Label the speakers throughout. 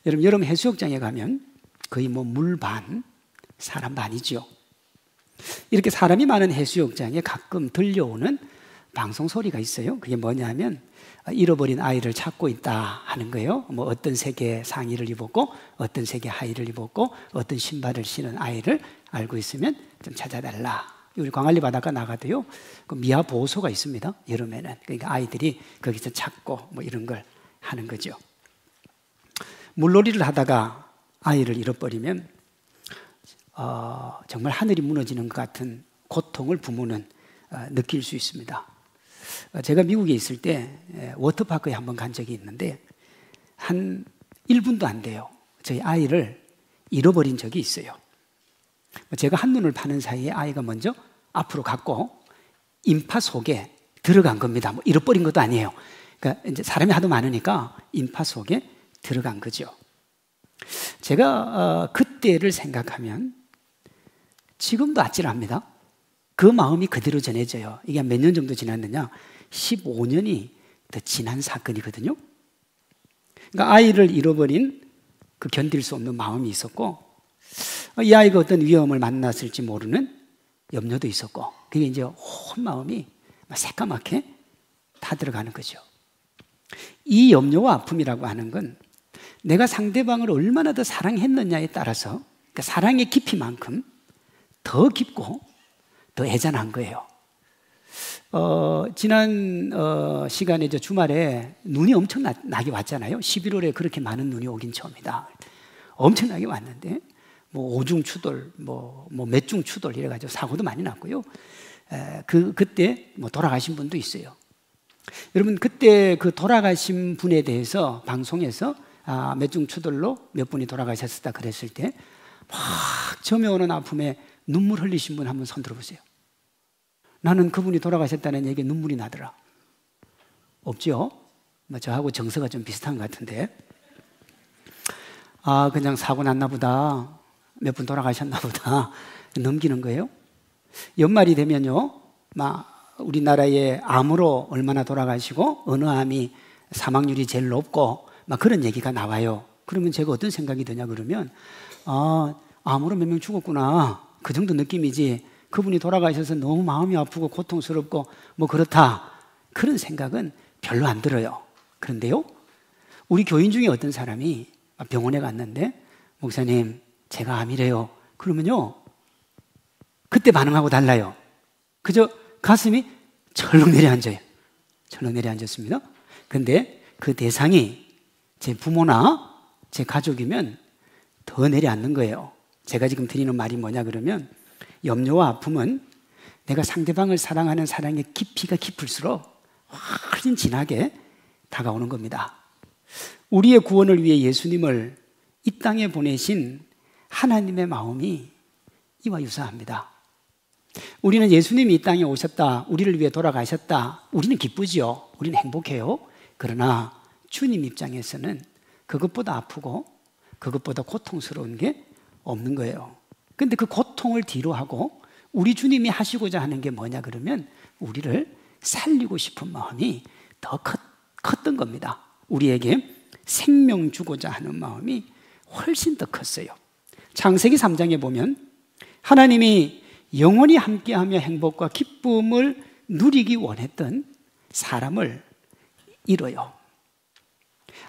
Speaker 1: 여러분, 여름 해수욕장에 가면 거의 뭐 물 반, 사람 반이죠. 이렇게 사람이 많은 해수욕장에 가끔 들려오는 방송 소리가 있어요. 그게 뭐냐면 잃어버린 아이를 찾고 있다 하는 거예요. 뭐 어떤 색의 상의를 입었고 어떤 색의 하의를 입었고 어떤 신발을 신은 아이를 알고 있으면 좀 찾아달라. 우리 광안리 바닷가 나가도요, 그 미아 보호소가 있습니다. 여름에는. 그러니까 아이들이 거기서 찾고 뭐 이런 걸 하는 거죠. 물놀이를 하다가 아이를 잃어버리면 정말 하늘이 무너지는 것 같은 고통을 부모는 느낄 수 있습니다. 제가 미국에 있을 때 워터파크에 한번 간 적이 있는데 한 1분도 안 돼요. 저희 아이를 잃어버린 적이 있어요. 제가 한눈을 파는 사이에 아이가 먼저 앞으로 갔고 인파 속에 들어간 겁니다. 뭐 잃어버린 것도 아니에요. 그러니까 이제 사람이 하도 많으니까 인파 속에 들어간 거죠. 제가 그때를 생각하면 지금도 아찔합니다. 그 마음이 그대로 전해져요. 이게 몇 년 정도 지났느냐? 15년이 더 지난 사건이거든요. 그러니까 아이를 잃어버린 그 견딜 수 없는 마음이 있었고, 이 아이가 어떤 위험을 만났을지 모르는 염려도 있었고, 그게 이제 온 마음이 새까맣게 다 들어가는 거죠. 이 염려와 아픔이라고 하는 건 내가 상대방을 얼마나 더 사랑했느냐에 따라서, 그러니까 사랑의 깊이만큼 더 깊고 더 애잔한 거예요. 지난 시간에 주말에 눈이 엄청 나게 왔잖아요. 11월에 그렇게 많은 눈이 오긴 처음이다. 엄청나게 왔는데 뭐 오중추돌, 뭐 몇중추돌 이래가지고 사고도 많이 났고요. 그때 뭐 돌아가신 분도 있어요. 여러분, 그때 그 돌아가신 분에 대해서 방송에서 몇중추돌로 몇 분이 돌아가셨다 그랬을 때 막 점여오는 아픔에 눈물 흘리신 분 한번 손 들어보세요. 나는 그분이 돌아가셨다는 얘기에 눈물이 나더라. 없죠? 뭐 저하고 정서가 좀 비슷한 것 같은데, 그냥 사고 났나 보다, 몇 분 돌아가셨나 보다 넘기는 거예요. 연말이 되면요, 우리나라의 암으로 얼마나 돌아가시고 어느 암이 사망률이 제일 높고 막 그런 얘기가 나와요. 그러면 제가 어떤 생각이 드냐 그러면 암으로 몇 명 죽었구나, 그 정도 느낌이지 그분이 돌아가셔서 너무 마음이 아프고 고통스럽고 뭐 그렇다, 그런 생각은 별로 안 들어요. 그런데요, 우리 교인 중에 어떤 사람이 병원에 갔는데 목사님 제가 암이래요. 그러면요, 그때 반응하고 달라요. 그저 가슴이 철렁 내려앉아요. 철렁 내려앉았습니다. 근데 그 대상이 제 부모나 제 가족이면 더 내려앉는 거예요. 제가 지금 드리는 말이 뭐냐 그러면, 염려와 아픔은 내가 상대방을 사랑하는 사랑의 깊이가 깊을수록 훨씬 진하게 다가오는 겁니다. 우리의 구원을 위해 예수님을 이 땅에 보내신 하나님의 마음이 이와 유사합니다. 우리는 예수님이 이 땅에 오셨다, 우리를 위해 돌아가셨다, 우리는 기쁘지요. 우리는 행복해요. 그러나 주님 입장에서는 그것보다 아프고 그것보다 고통스러운 게 없는 거예요. 근데 그 고통을 뒤로 하고 우리 주님이 하시고자 하는 게 뭐냐 그러면 우리를 살리고 싶은 마음이 더 컸던 겁니다. 우리에게 생명 주고자 하는 마음이 훨씬 더 컸어요. 창세기 3장에 보면 하나님이 영원히 함께하며 행복과 기쁨을 누리기 원했던 사람을 잃어요.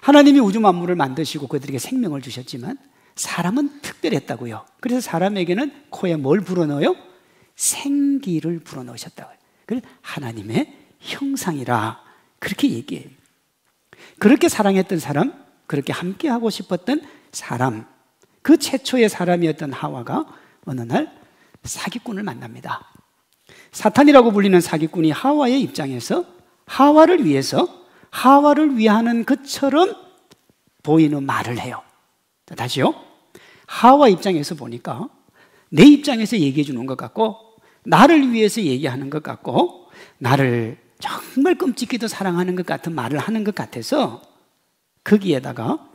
Speaker 1: 하나님이 우주 만물을 만드시고 그들에게 생명을 주셨지만 사람은 특별했다고요. 그래서 사람에게는 코에 뭘 불어넣어요? 생기를 불어넣으셨다고요. 그래서 하나님의 형상이라 그렇게 얘기해요. 그렇게 사랑했던 사람, 그렇게 함께하고 싶었던 사람, 그 최초의 사람이었던 하와가 어느 날 사기꾼을 만납니다. 사탄이라고 불리는 사기꾼이 하와의 입장에서 하와를 위해서 하와를 위하는 것처럼 보이는 말을 해요. 다시요. 하와 입장에서 보니까 내 입장에서 얘기해 주는 것 같고, 나를 위해서 얘기하는 것 같고, 나를 정말 끔찍히도 사랑하는 것 같은 말을 하는 것 같아서 거기에다가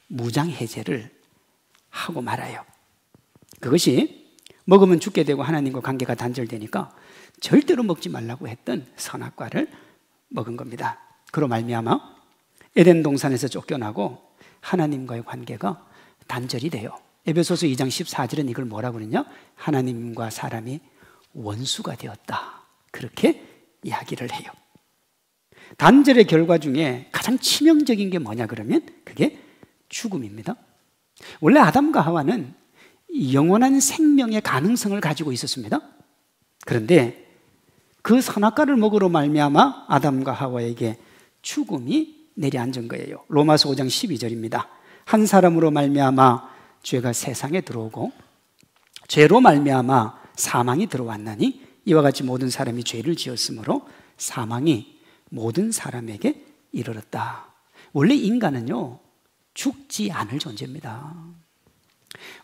Speaker 1: 무장해제를 하고 말아요. 그것이 먹으면 죽게 되고 하나님과 관계가 단절되니까 절대로 먹지 말라고 했던 선악과를 먹은 겁니다. 그로 말미암아 에덴 동산에서 쫓겨나고 하나님과의 관계가 단절이 돼요. 에베소서 2장 14절은 이걸 뭐라고 그러냐? 하나님과 사람이 원수가 되었다. 그렇게 이야기를 해요. 단절의 결과 중에 가장 치명적인 게 뭐냐 그러면 그게 죽음입니다. 원래 아담과 하와는 영원한 생명의 가능성을 가지고 있었습니다. 그런데 그 선악과를 먹으로 말미암아 아담과 하와에게 죽음이 내려앉은 거예요. 로마서 5장 12절입니다. 한 사람으로 말미암아 죄가 세상에 들어오고 죄로 말미암아 사망이 들어왔나니 이와 같이 모든 사람이 죄를 지었으므로 사망이 모든 사람에게 이르렀다. 원래 인간은요 죽지 않을 존재입니다.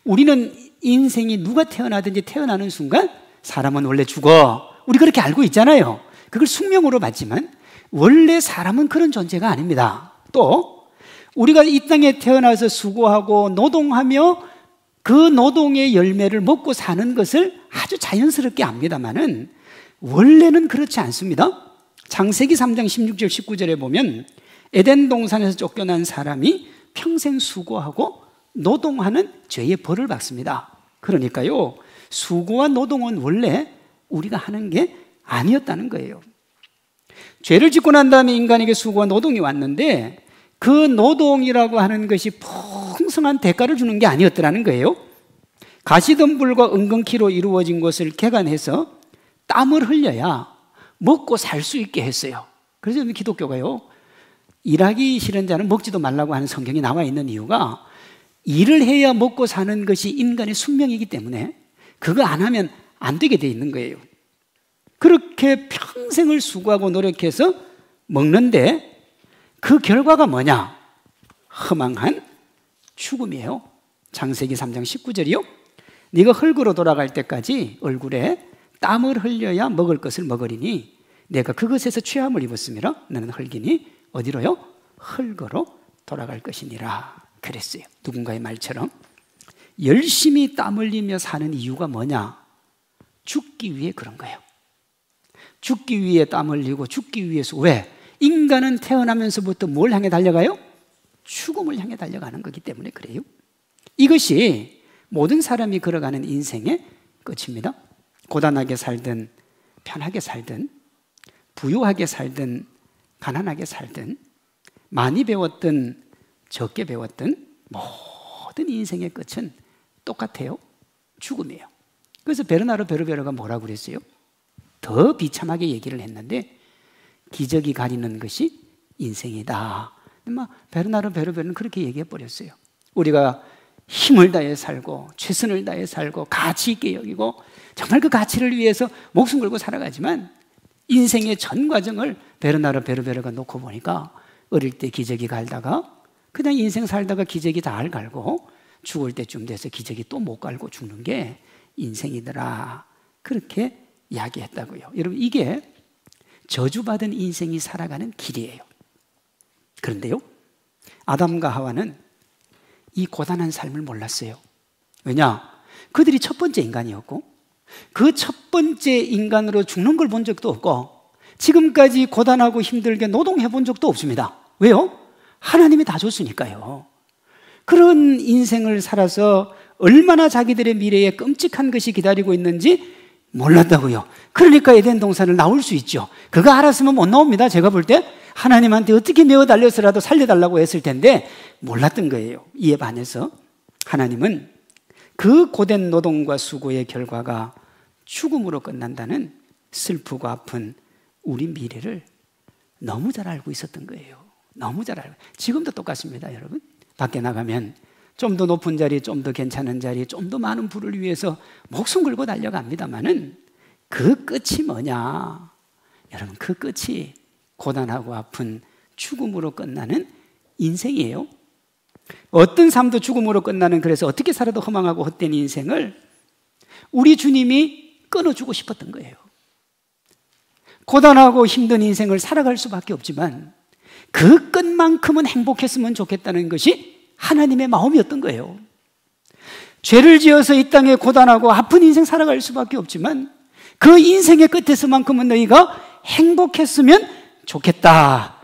Speaker 1: 우리는 인생이 누가 태어나든지 태어나는 순간 사람은 원래 죽어. 우리 그렇게 알고 있잖아요. 그걸 숙명으로 봤지만 원래 사람은 그런 존재가 아닙니다. 또 우리가 이 땅에 태어나서 수고하고 노동하며 그 노동의 열매를 먹고 사는 것을 아주 자연스럽게 압니다만은 원래는 그렇지 않습니다. 창세기 3장 16절 19절에 보면 에덴 동산에서 쫓겨난 사람이 평생 수고하고 노동하는 죄의 벌을 받습니다. 그러니까요 수고와 노동은 원래 우리가 하는 게 아니었다는 거예요. 죄를 짓고 난 다음에 인간에게 수고와 노동이 왔는데 그 노동이라고 하는 것이 풍성한 대가를 주는 게 아니었더라는 거예요. 가시덤불과 은근키로 이루어진 것을 개간해서 땀을 흘려야 먹고 살 수 있게 했어요. 그래서 기독교가요 일하기 싫은 자는 먹지도 말라고 하는 성경이 나와 있는 이유가 일을 해야 먹고 사는 것이 인간의 숙명이기 때문에 그거 안 하면 안 되게 돼 있는 거예요. 그렇게 평생을 수고하고 노력해서 먹는데 그 결과가 뭐냐? 허망한 죽음이에요. 창세기 3장 19절이요. 네가 흙으로 돌아갈 때까지 얼굴에 땀을 흘려야 먹을 것을 먹으리니 내가 그것에서 취함을 입었으므로 너는 흙이니 어디로요? 흙으로 돌아갈 것이니라 그랬어요. 누군가의 말처럼 열심히 땀 흘리며 사는 이유가 뭐냐? 죽기 위해 그런 거예요. 죽기 위해 땀 흘리고 죽기 위해서 왜? 인간은 태어나면서부터 뭘 향해 달려가요? 죽음을 향해 달려가는 거기 때문에 그래요. 이것이 모든 사람이 걸어가는 인생의 끝입니다. 고단하게 살든 편하게 살든 부유하게 살든 가난하게 살든 많이 배웠든 적게 배웠든 모든 인생의 끝은 똑같아요. 죽음이에요. 그래서 베르나르 베르베르가 뭐라고 그랬어요? 더 비참하게 얘기를 했는데 기적이 가리는 것이 인생이다. 베르나르 베르베르는 그렇게 얘기해 버렸어요. 우리가 힘을 다해 살고 최선을 다해 살고 가치 있게 여기고 정말 그 가치를 위해서 목숨 걸고 살아가지만 인생의 전 과정을 베르나르 베르베르가 놓고 보니까 어릴 때 기저귀 갈다가 그냥 인생 살다가 기저귀 다 갈고 죽을 때쯤 돼서 기저귀 또 못 갈고 죽는 게 인생이더라. 그렇게 이야기했다고요. 여러분 이게 저주받은 인생이 살아가는 길이에요. 그런데요 아담과 하와는 이 고단한 삶을 몰랐어요. 왜냐? 그들이 첫 번째 인간이었고 그 첫 번째 인간으로 죽는 걸 본 적도 없고 지금까지 고단하고 힘들게 노동해 본 적도 없습니다. 왜요? 하나님이 다 줬으니까요. 그런 인생을 살아서 얼마나 자기들의 미래에 끔찍한 것이 기다리고 있는지 몰랐다고요. 그러니까 에덴 동산을 나올 수 있죠. 그거 알았으면 못 나옵니다. 제가 볼 때 하나님한테 어떻게 메어 달려서라도 살려달라고 했을 텐데 몰랐던 거예요. 이에 반해서 하나님은 그 고된 노동과 수고의 결과가 죽음으로 끝난다는 슬프고 아픈 우리 미래를 너무 잘 알고 있었던 거예요. 너무 잘 알고. 지금도 똑같습니다, 여러분. 밖에 나가면 좀 더 높은 자리, 좀 더 괜찮은 자리, 좀 더 많은 부를 위해서 목숨 걸고 달려갑니다만은 그 끝이 뭐냐? 여러분, 그 끝이 고단하고 아픈 죽음으로 끝나는 인생이에요. 어떤 삶도 죽음으로 끝나는, 그래서 어떻게 살아도 허망하고 헛된 인생을 우리 주님이 끊어주고 싶었던 거예요. 고단하고 힘든 인생을 살아갈 수밖에 없지만 그 끝만큼은 행복했으면 좋겠다는 것이 하나님의 마음이었던 거예요. 죄를 지어서 이 땅에 고단하고 아픈 인생 살아갈 수밖에 없지만 그 인생의 끝에서만큼은 너희가 행복했으면 좋겠다.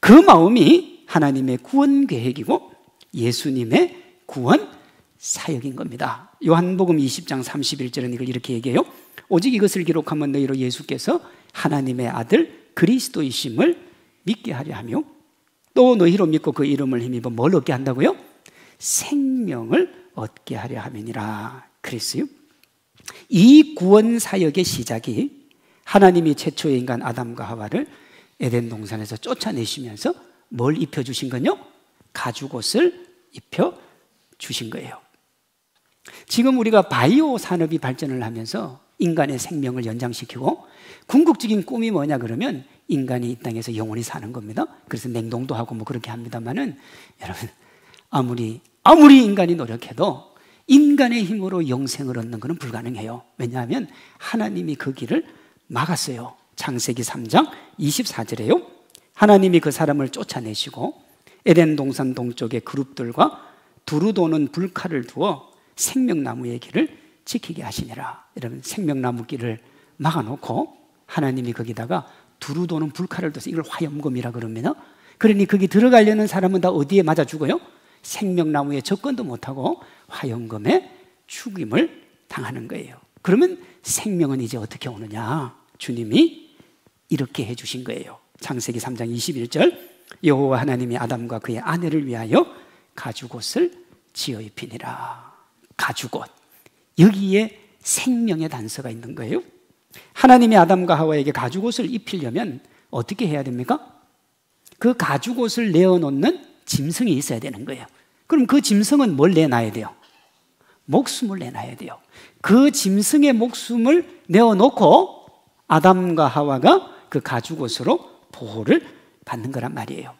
Speaker 1: 그 마음이 하나님의 구원 계획이고 예수님의 구원 사역인 겁니다. 요한복음 20장 31절은 이걸 이렇게 얘기해요. 오직 이것을 기록하면 너희로 예수께서 하나님의 아들 그리스도이심을 믿게 하려 하며 또 너희로 믿고 그 이름을 힘입어 뭘 얻게 한다고요? 생명을 얻게 하려 함이니라 그랬어요. 이 구원 사역의 시작이 하나님이 최초의 인간 아담과 하와를 에덴 동산에서 쫓아내시면서 뭘 입혀주신 건요? 가죽옷을 입혀주신 거예요. 지금 우리가 바이오 산업이 발전을 하면서 인간의 생명을 연장시키고 궁극적인 꿈이 뭐냐 그러면 인간이 이 땅에서 영원히 사는 겁니다. 그래서 냉동도 하고 뭐 그렇게 합니다만은 여러분 아무리 인간이 노력해도 인간의 힘으로 영생을 얻는 것은 불가능해요. 왜냐하면 하나님이 그 길을 막았어요. 창세기 3장 24절에요. 하나님이 그 사람을 쫓아내시고 에덴 동산 동쪽의 그룹들과 두루 도는 불칼을 두어 생명나무의 길을 지키게 하시니라. 여러분 생명나무 길을 막아놓고 하나님이 거기다가 두루 도는 불칼을 둬서 이걸 화염검이라 그럽니다. 그러니 거기 들어가려는 사람은 다 어디에 맞아 죽어요? 생명나무에 접근도 못하고 화염검에 죽임을 당하는 거예요. 그러면 생명은 이제 어떻게 오느냐? 주님이 이렇게 해주신 거예요. 창세기 3장 21절 여호와 하나님이 아담과 그의 아내를 위하여 가죽옷을 지어 입히니라. 가죽옷, 여기에 생명의 단서가 있는 거예요. 하나님이 아담과 하와에게 가죽옷을 입히려면 어떻게 해야 됩니까? 그 가죽옷을 내어놓는 짐승이 있어야 되는 거예요. 그럼 그 짐승은 뭘 내놔야 돼요? 목숨을 내놔야 돼요. 그 짐승의 목숨을 내어놓고 아담과 하와가 그 가죽옷으로 보호를 받는 거란 말이에요.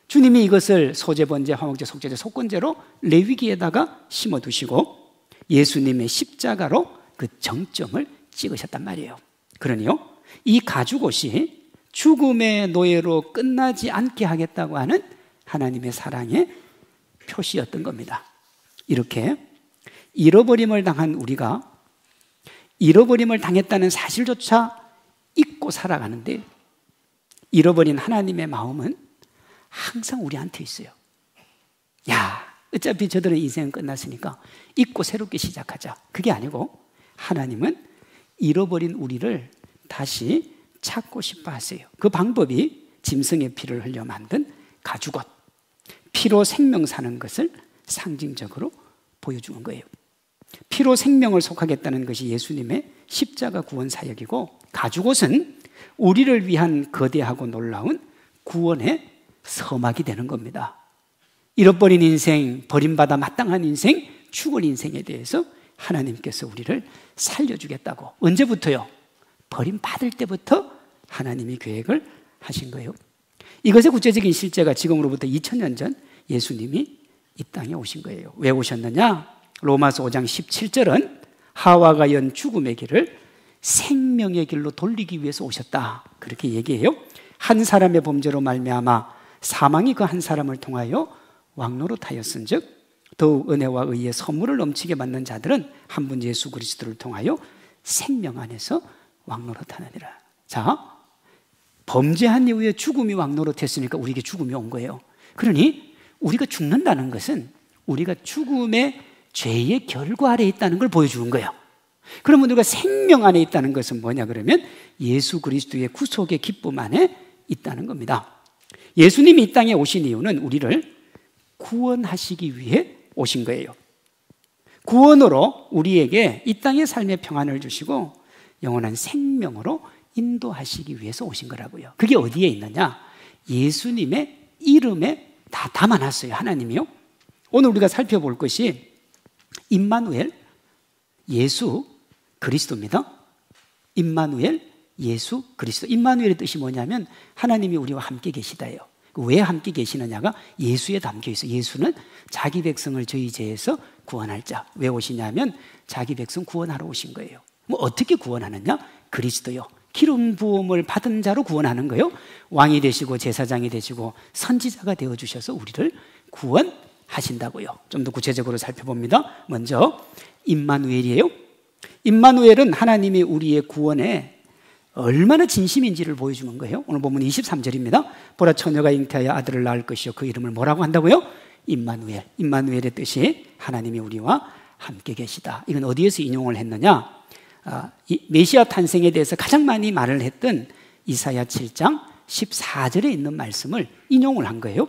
Speaker 1: 주님이 이것을 소제, 번제, 화목제, 속죄제, 속건제로 레위기에다가 심어두시고 예수님의 십자가로 그 정점을 찍으셨단 말이에요. 그러니요, 이 가죽옷이 죽음의 노예로 끝나지 않게 하겠다고 하는 하나님의 사랑의 표시였던 겁니다. 이렇게 잃어버림을 당한 우리가 잃어버림을 당했다는 사실조차 잊고 살아가는데 잃어버린 하나님의 마음은 항상 우리한테 있어요. 야, 어차피 저들의 인생은 끝났으니까 잊고 새롭게 시작하자. 그게 아니고 하나님은 잃어버린 우리를 다시 찾고 싶어 하세요. 그 방법이 짐승의 피를 흘려 만든 가죽옷, 피로 생명 사는 것을 상징적으로 보여주는 거예요. 피로 생명을 속하겠다는 것이 예수님의 십자가 구원 사역이고, 가죽옷은 우리를 위한 거대하고 놀라운 구원의 서막이 되는 겁니다. 잃어버린 인생, 버림받아 마땅한 인생, 죽을 인생에 대해서 하나님께서 우리를 살려주겠다고. 언제부터요? 버림받을 때부터 하나님이 계획을 하신 거예요. 이것의 구체적인 실제가 지금으로부터 2000년 전 예수님이 이 땅에 오신 거예요. 왜 오셨느냐? 로마서 5장 17절은 하와가 연 죽음의 길을 생명의 길로 돌리기 위해서 오셨다, 그렇게 얘기해요. 한 사람의 범죄로 말미암아 사망이 그 한 사람을 통하여 왕노릇하였은즉 더욱 은혜와 의의 선물을 넘치게 받는 자들은 한 분 예수 그리스도를 통하여 생명 안에서 왕노릇하느니라. 자, 범죄한 이후에 죽음이 왕노릇했으니까 우리에게 죽음이 온 거예요. 그러니 우리가 죽는다는 것은 우리가 죽음의 죄의 결과 아래에 있다는 걸 보여주는 거예요. 그러면 우리가 생명 안에 있다는 것은 뭐냐 그러면 예수 그리스도의 구속의 기쁨 안에 있다는 겁니다. 예수님이 이 땅에 오신 이유는 우리를 구원하시기 위해 오신 거예요. 구원으로 우리에게 이 땅의 삶의 평안을 주시고 영원한 생명으로 인도하시기 위해서 오신 거라고요. 그게 어디에 있느냐? 예수님의 이름에 다 담아놨어요, 하나님이요. 오늘 우리가 살펴볼 것이 임마누엘, 예수 그리스도입니다. 임마누엘, 예수 그리스도. 임마누엘의 뜻이 뭐냐면 하나님이 우리와 함께 계시다예요. 왜 함께 계시느냐가 예수에 담겨 있어요. 예수는 자기 백성을 저희 죄에서 구원할 자. 왜 오시냐면 자기 백성 구원하러 오신 거예요. 뭐 어떻게 구원하느냐? 그리스도요, 기름 부음을 받은 자로 구원하는 거예요. 왕이 되시고 제사장이 되시고 선지자가 되어주셔서 우리를 구원하신다고요. 좀 더 구체적으로 살펴봅니다. 먼저 임마누엘이에요. 임마누엘은 하나님이 우리의 구원에 얼마나 진심인지를 보여주는 거예요. 오늘 보면 23절입니다. 보라, 처녀가 잉태하여 아들을 낳을 것이요 그 이름을 뭐라고 한다고요? 임마누엘. 임마누엘의 뜻이 하나님이 우리와 함께 계시다. 이건 어디에서 인용을 했느냐? 이 메시아 탄생에 대해서 가장 많이 말을 했던 이사야 7장 14절에 있는 말씀을 인용을 한 거예요.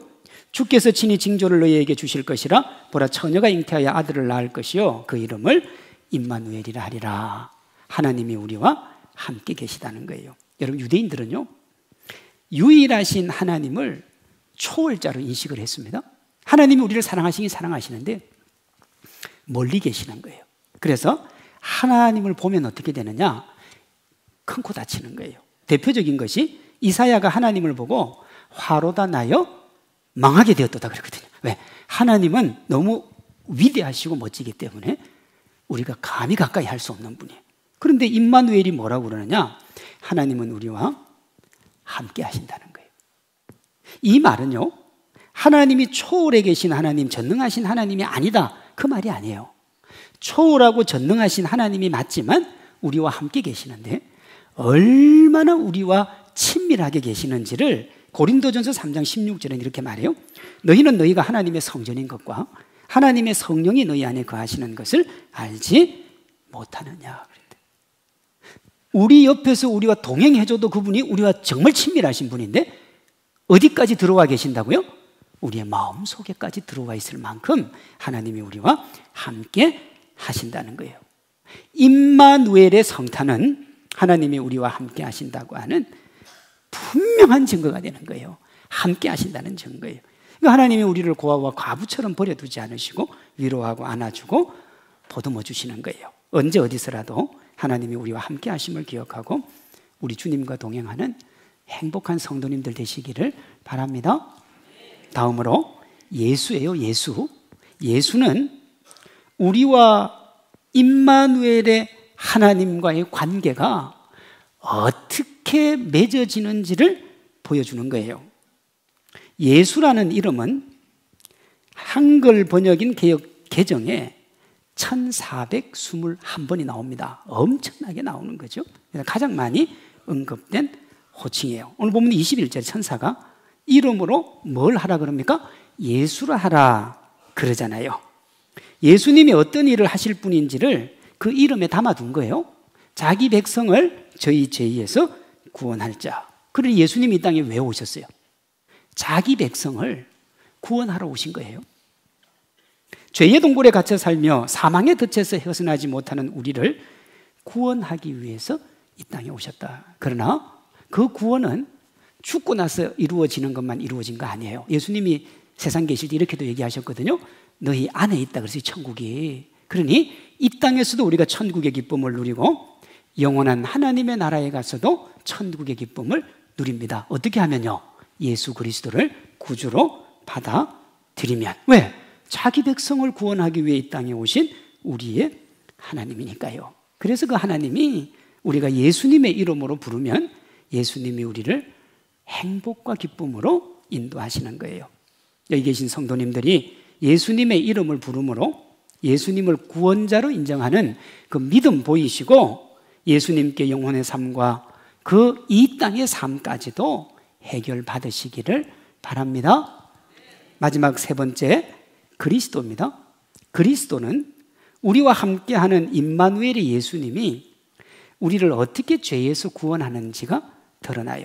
Speaker 1: 주께서 친히 징조를 너희에게 주실 것이라. 보라, 처녀가 잉태하여 아들을 낳을 것이요 그 이름을 임마누엘이라 하리라. 하나님이 우리와 함께 계시다는 거예요. 여러분, 유대인들은요, 유일하신 하나님을 초월자로 인식을 했습니다. 하나님이 우리를 사랑하시긴 사랑하시는데 멀리 계시는 거예요. 그래서 하나님을 보면 어떻게 되느냐? 큰 코 다치는 거예요. 대표적인 것이 이사야가 하나님을 보고 화로다 나여 망하게 되었다 그랬거든요. 왜? 하나님은 너무 위대하시고 멋지기 때문에 우리가 감히 가까이 할 수 없는 분이에요. 그런데 임마누엘이 뭐라고 그러느냐? 하나님은 우리와 함께 하신다는 거예요. 이 말은요, 하나님이 초월해 계신 하나님, 전능하신 하나님이 아니다, 그 말이 아니에요. 초월하고 전능하신 하나님이 맞지만 우리와 함께 계시는데 얼마나 우리와 친밀하게 계시는지를 고린도전서 3장 16절은 이렇게 말해요. 너희는 너희가 하나님의 성전인 것과 하나님의 성령이 너희 안에 거하시는 것을 알지 못하느냐. 우리 옆에서 우리와 동행해줘도 그분이 우리와 정말 친밀하신 분인데 어디까지 들어와 계신다고요? 우리의 마음속에까지 들어와 있을 만큼 하나님이 우리와 함께 하신다는 거예요. 임마누엘의 성탄은 하나님이 우리와 함께 하신다고 하는 분명한 증거가 되는 거예요. 함께 하신다는 증거예요. 하나님이 우리를 고아와 과부처럼 버려두지 않으시고 위로하고 안아주고 보듬어 주시는 거예요. 언제 어디서라도 하나님이 우리와 함께 하심을 기억하고 우리 주님과 동행하는 행복한 성도님들 되시기를 바랍니다. 다음으로 예수예요. 예수. 예수는 우리와 임마누엘의 하나님과의 관계가 어떻게 맺어지는지를 보여주는 거예요. 예수라는 이름은 한글 번역인 개정에 1421번이 나옵니다. 엄청나게 나오는 거죠. 가장 많이 언급된 호칭이에요. 오늘 보면 21절에 천사가 이름으로 뭘 하라 그럽니까? 예수라 하라 그러잖아요. 예수님이 어떤 일을 하실 분인지를 그 이름에 담아둔 거예요. 자기 백성을 저희 죄에서 구원할 자. 그러니 예수님이 이 땅에 왜 오셨어요? 자기 백성을 구원하러 오신 거예요. 죄의 동굴에 갇혀 살며 사망의 덫에서 헤어나지 못하는 우리를 구원하기 위해서 이 땅에 오셨다. 그러나 그 구원은 죽고 나서 이루어지는 것만 이루어진 거 아니에요. 예수님이 세상 계실 때 이렇게도 얘기하셨거든요. 너희 안에 있다 그래서 천국이. 그러니 이 땅에서도 우리가 천국의 기쁨을 누리고 영원한 하나님의 나라에 가서도 천국의 기쁨을 누립니다. 어떻게 하면요? 예수 그리스도를 구주로 받아들이면. 왜? 자기 백성을 구원하기 위해 이 땅에 오신 우리의 하나님이니까요. 그래서 그 하나님이 우리가 예수님의 이름으로 부르면 예수님이 우리를 행복과 기쁨으로 인도하시는 거예요. 여기 계신 성도님들이 예수님의 이름을 부름으로 예수님을 구원자로 인정하는 그 믿음 보이시고 예수님께 영혼의 삶과 그 이 땅의 삶까지도 해결받으시기를 바랍니다. 마지막 세 번째, 그리스도입니다. 그리스도는 우리와 함께하는 임마누엘의 예수님이 우리를 어떻게 죄에서 구원하는지가 드러나요.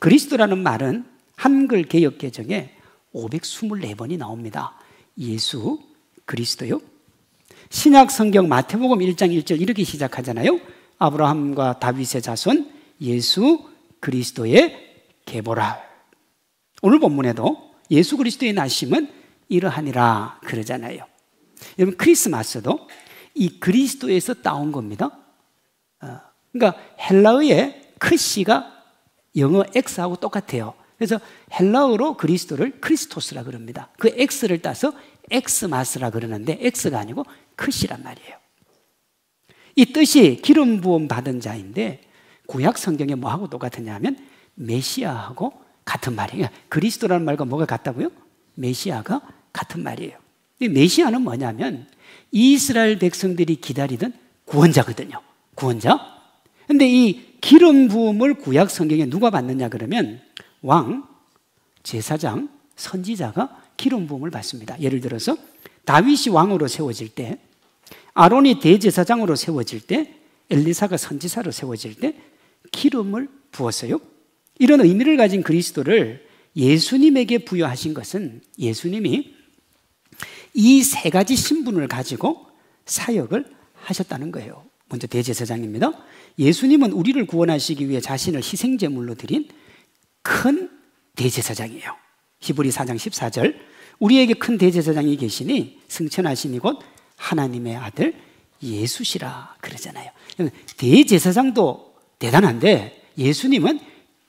Speaker 1: 그리스도라는 말은 한글 개역 개정에 524번이 나옵니다. 예수 그리스도요. 신약 성경 마태복음 1장 1절 이렇게 시작하잖아요. 아브라함과 다윗의 자손 예수 그리스도의 계보라. 오늘 본문에도 예수 그리스도의 나심은 이러하니라 그러잖아요. 여러분, 크리스마스도 이 그리스도에서 따온 겁니다. 그러니까 헬라어의 크시가 영어 X하고 똑같아요. 그래서 헬라어로 그리스도를 크리스토스라 그럽니다. 그 X를 따서 엑스마스라 그러는데 X가 아니고 크시란 말이에요. 이 뜻이 기름 부음 받은 자인데 구약 성경에 뭐하고 똑같으냐 하면 메시아하고 같은 말이에요. 그리스도라는 말과 뭐가 같다고요? 메시아가 같은 말이에요. 이 메시아는 뭐냐면 이스라엘 백성들이 기다리던 구원자거든요. 구원자. 근데 이 기름 부음을 구약 성경에 누가 받느냐 그러면 왕, 제사장, 선지자가 기름 부음을 받습니다. 예를 들어서 다윗이 왕으로 세워질 때, 아론이 대제사장으로 세워질 때, 엘리사가 선지자로 세워질 때 기름을 부었어요. 이런 의미를 가진 그리스도를 예수님에게 부여하신 것은 예수님이 이 세 가지 신분을 가지고 사역을 하셨다는 거예요. 먼저 대제사장입니다. 예수님은 우리를 구원하시기 위해 자신을 희생제물로 드린 큰 대제사장이에요. 히브리 4장 14절, 우리에게 큰 대제사장이 계시니 승천하시니 곧 하나님의 아들 예수시라 그러잖아요. 대제사장도 대단한데 예수님은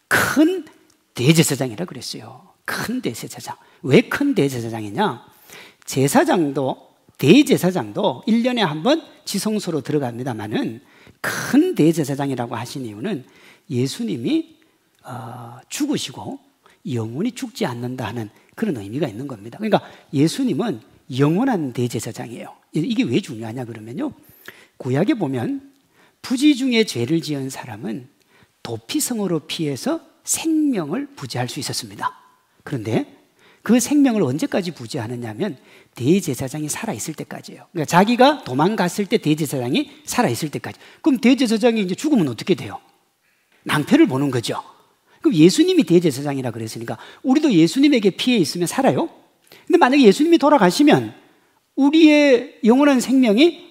Speaker 1: 큰 대제사장이라 그랬어요. 큰 대제사장. 왜 큰 대제사장이냐? 제사장도 대제사장도 1년에 한 번 지성소로 들어갑니다마는 큰 대제사장이라고 하신 이유는 예수님이 죽으시고 영원히 죽지 않는다 하는 그런 의미가 있는 겁니다. 그러니까 예수님은 영원한 대제사장이에요. 이게 왜 중요하냐 그러면요, 구약에 보면 부지 중에 죄를 지은 사람은 도피성으로 피해서 생명을 부지할 수 있었습니다. 그런데 그 생명을 언제까지 부지하느냐면 대제사장이 살아있을 때까지예요. 그러니까 자기가 도망갔을 때 대제사장이 살아있을 때까지. 그럼 대제사장이 이제 죽으면 어떻게 돼요? 낭패를 보는 거죠. 그럼 예수님이 대제사장이라 그랬으니까 우리도 예수님에게 피해 있으면 살아요. 근데 만약에 예수님이 돌아가시면 우리의 영원한 생명이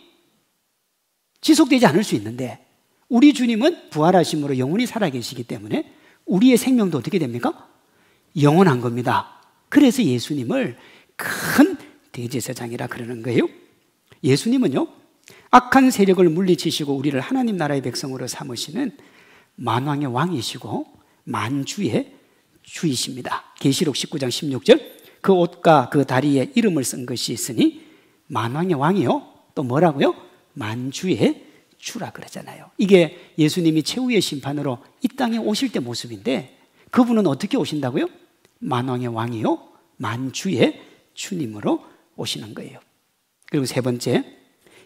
Speaker 1: 지속되지 않을 수 있는데 우리 주님은 부활하심으로 영원히 살아계시기 때문에 우리의 생명도 어떻게 됩니까? 영원한 겁니다. 그래서 예수님을 큰 대제사장이라 그러는 거예요. 예수님은요, 악한 세력을 물리치시고 우리를 하나님 나라의 백성으로 삼으시는 만왕의 왕이시고 만주의 주이십니다. 계시록 19장 16절, 그 옷과 그 다리에 이름을 쓴 것이 있으니 만왕의 왕이요, 또 뭐라고요? 만주의 주라 그러잖아요. 이게 예수님이 최후의 심판으로 이 땅에 오실 때 모습인데 그분은 어떻게 오신다고요? 만왕의 왕이요, 만주의 주님으로 오시는 거예요. 그리고 세 번째,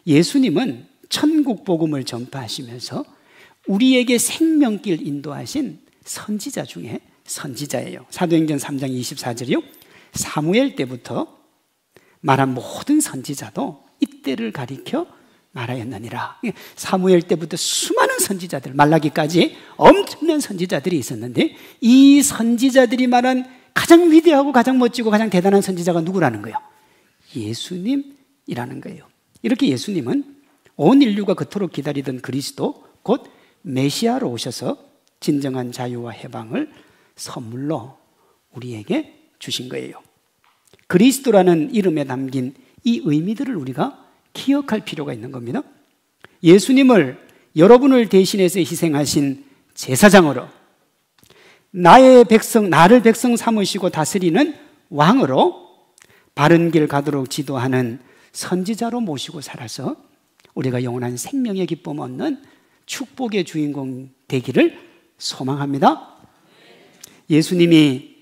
Speaker 1: 예수님은 천국 복음을 전파하시면서 우리에게 생명길 인도하신 선지자 중에 선지자예요. 사도행전 3장 24절이요, 사무엘 때부터 말한 모든 선지자도 이때를 가리켜 말하였느니라. 사무엘 때부터 수많은 선지자들, 말라기까지 엄청난 선지자들이 있었는데 이 선지자들이 말한 가장 위대하고 가장 멋지고 가장 대단한 선지자가 누구라는 거예요? 예수님이라는 거예요. 이렇게 예수님은 온 인류가 그토록 기다리던 그리스도 곧 메시아로 오셔서 진정한 자유와 해방을 선물로 우리에게 주신 거예요. 그리스도라는 이름에 담긴 이 의미들을 우리가 기억할 필요가 있는 겁니다. 예수님을 여러분을 대신해서 희생하신 제사장으로, 나를 백성 삼으시고 다스리는 왕으로, 바른 길 가도록 지도하는 선지자로 모시고 살아서 우리가 영원한 생명의 기쁨 얻는 축복의 주인공 되기를 소망합니다. 예수님이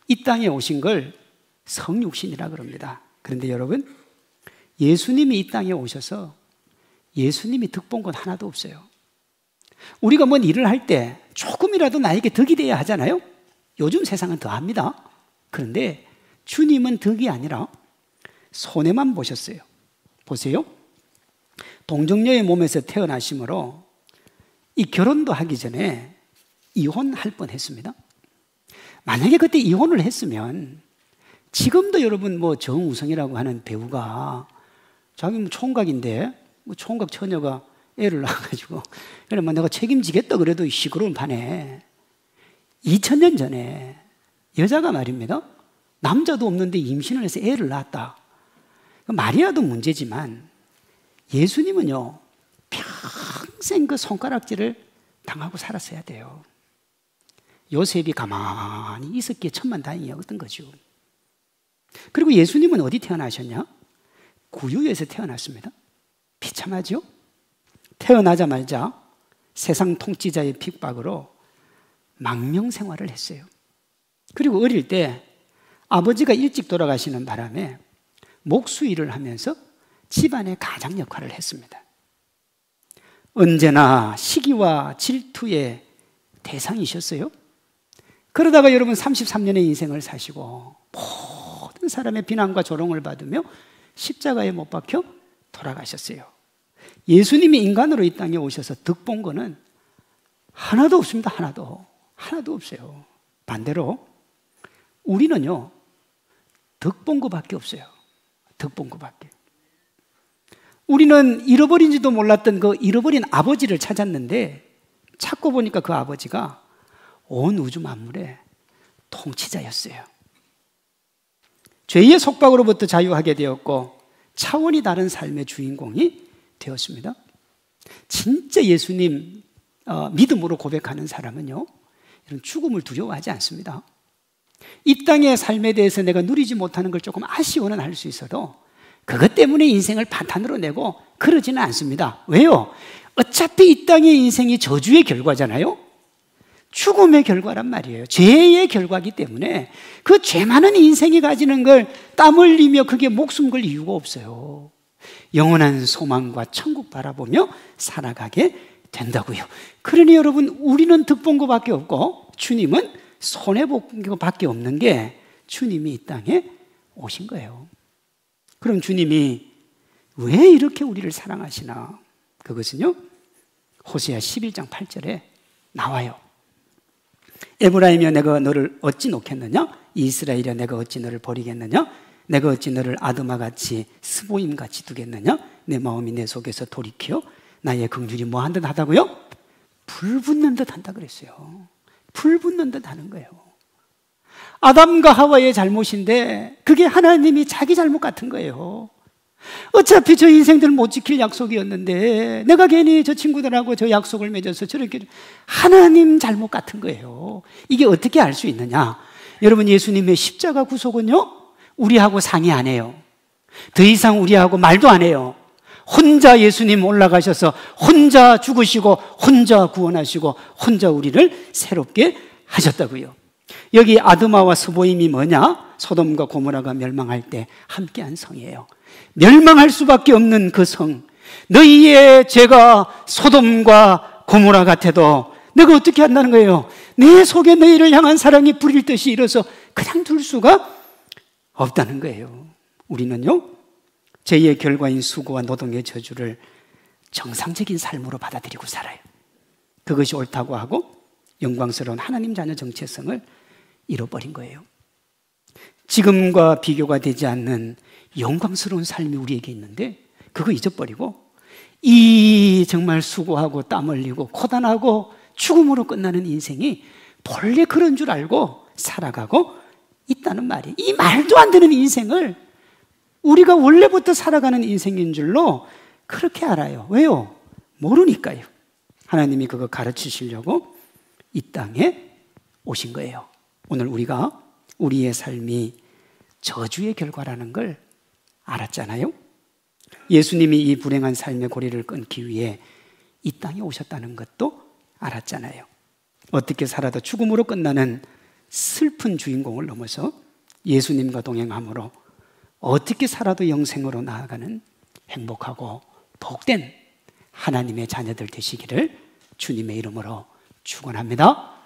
Speaker 1: 이 땅에 오신 걸 성육신이라 그럽니다. 그런데 여러분, 예수님이 이 땅에 오셔서 예수님이 득본 건 하나도 없어요. 우리가 뭔 일을 할 때 조금이라도 나에게 덕이 돼야 하잖아요. 요즘 세상은 더 합니다. 그런데 주님은 덕이 아니라 손해만 보셨어요. 보세요. 동정녀의 몸에서 태어나심으로 이 결혼도 하기 전에 이혼할 뻔했습니다. 만약에 그때 이혼을 했으면 지금도 여러분 뭐 정우성이라고 하는 배우가 자기 뭐 총각인데 뭐 총각 처녀가 애를 낳아가지고 그래 뭐 내가 책임지겠다 그래도 시끄러운 판에 2000년 전에 여자가 말입니다. 남자도 없는데 임신을 해서 애를 낳았다. 마리아도 문제지만 예수님은요 평생 그 손가락질을 당하고 살았어야 돼요. 요셉이 가만히 있었기에 천만다행이었던 거죠. 그리고 예수님은 어디 태어나셨냐? 구유에서 태어났습니다. 비참하죠? 태어나자마자 세상 통치자의 핍박으로 망명 생활을 했어요. 그리고 어릴 때 아버지가 일찍 돌아가시는 바람에 목수일을 하면서 집안의 가장 역할을 했습니다. 언제나 시기와 질투의 대상이셨어요. 그러다가 여러분 33년의 인생을 사시고 모든 사람의 비난과 조롱을 받으며 십자가에 못 박혀 돌아가셨어요. 예수님이 인간으로 이 땅에 오셔서 득본 거는 하나도 없습니다. 하나도 없어요. 반대로 우리는요, 득본 거밖에 없어요. 득본 거밖에. 우리는 잃어버린지도 몰랐던 그 잃어버린 아버지를 찾았는데 찾고 보니까 그 아버지가 온 우주 만물의 통치자였어요. 죄의 속박으로부터 자유하게 되었고 차원이 다른 삶의 주인공이 되었습니다. 진짜 예수님 믿음으로 고백하는 사람은요, 이런 죽음을 두려워하지 않습니다. 이 땅의 삶에 대해서 내가 누리지 못하는 걸 조금 아쉬워는 할 수 있어도 그것 때문에 인생을 파탄으로 내고 그러지는 않습니다. 왜요? 어차피 이 땅의 인생이 저주의 결과잖아요. 죽음의 결과란 말이에요. 죄의 결과이기 때문에 그 죄 많은 인생이 가지는 걸 땀 흘리며 그게 목숨 걸 이유가 없어요. 영원한 소망과 천국 바라보며 살아가게 된다고요. 그러니 여러분, 우리는 득본 거밖에 없고 주님은 손해본 거밖에 없는 게 주님이 이 땅에 오신 거예요. 그럼 주님이 왜 이렇게 우리를 사랑하시나? 그것은요, 호세아 11장 8절에 나와요. 에브라임이여 내가 너를 어찌 놓겠느냐? 이스라엘이여 내가 어찌 너를 버리겠느냐? 내가 어찌 너를 아드마같이 스보임같이 두겠느냐? 내 마음이 내 속에서 돌이켜 나의 긍휼이 뭐 한 듯 하다고요? 불 붙는 듯 한다 그랬어요. 불 붙는 듯 하는 거예요. 아담과 하와의 잘못인데 그게 하나님이 자기 잘못 같은 거예요. 어차피 저 인생들 못 지킬 약속이었는데 내가 괜히 저 친구들하고 저 약속을 맺어서 저렇게, 하나님 잘못 같은 거예요. 이게 어떻게 알 수 있느냐? 여러분, 예수님의 십자가 구속은요, 우리하고 상의 안 해요. 더 이상 우리하고 말도 안 해요. 혼자 예수님 올라가셔서 혼자 죽으시고 혼자 구원하시고 혼자 우리를 새롭게 하셨다고요. 여기 아드마와 스보임이 뭐냐? 소돔과 고모라가 멸망할 때 함께한 성이에요. 멸망할 수밖에 없는 그 성, 너희의 죄가 소돔과 고모라 같아도 내가 어떻게 한다는 거예요? 내 속에 너희를 향한 사랑이 불일 듯이 일어서 그냥 둘 수가 없다는 거예요. 우리는요, 죄의 결과인 수고와 노동의 저주를 정상적인 삶으로 받아들이고 살아요. 그것이 옳다고 하고 영광스러운 하나님 자녀 정체성을 잃어버린 거예요. 지금과 비교가 되지 않는 영광스러운 삶이 우리에게 있는데 그거 잊어버리고 이 정말 수고하고 땀 흘리고 고단하고 죽음으로 끝나는 인생이 본래 그런 줄 알고 살아가고 있다는 말이에요. 이 말도 안 되는 인생을 우리가 원래부터 살아가는 인생인 줄로 그렇게 알아요. 왜요? 모르니까요. 하나님이 그거 가르치시려고 이 땅에 오신 거예요. 오늘 우리가 우리의 삶이 저주의 결과라는 걸 알았잖아요. 예수님이 이 불행한 삶의 고리를 끊기 위해 이 땅에 오셨다는 것도 알았잖아요. 어떻게 살아도 죽음으로 끝나는 슬픈 주인공을 넘어서 예수님과 동행함으로 어떻게 살아도 영생으로 나아가는 행복하고 복된 하나님의 자녀들 되시기를 주님의 이름으로 축원합니다.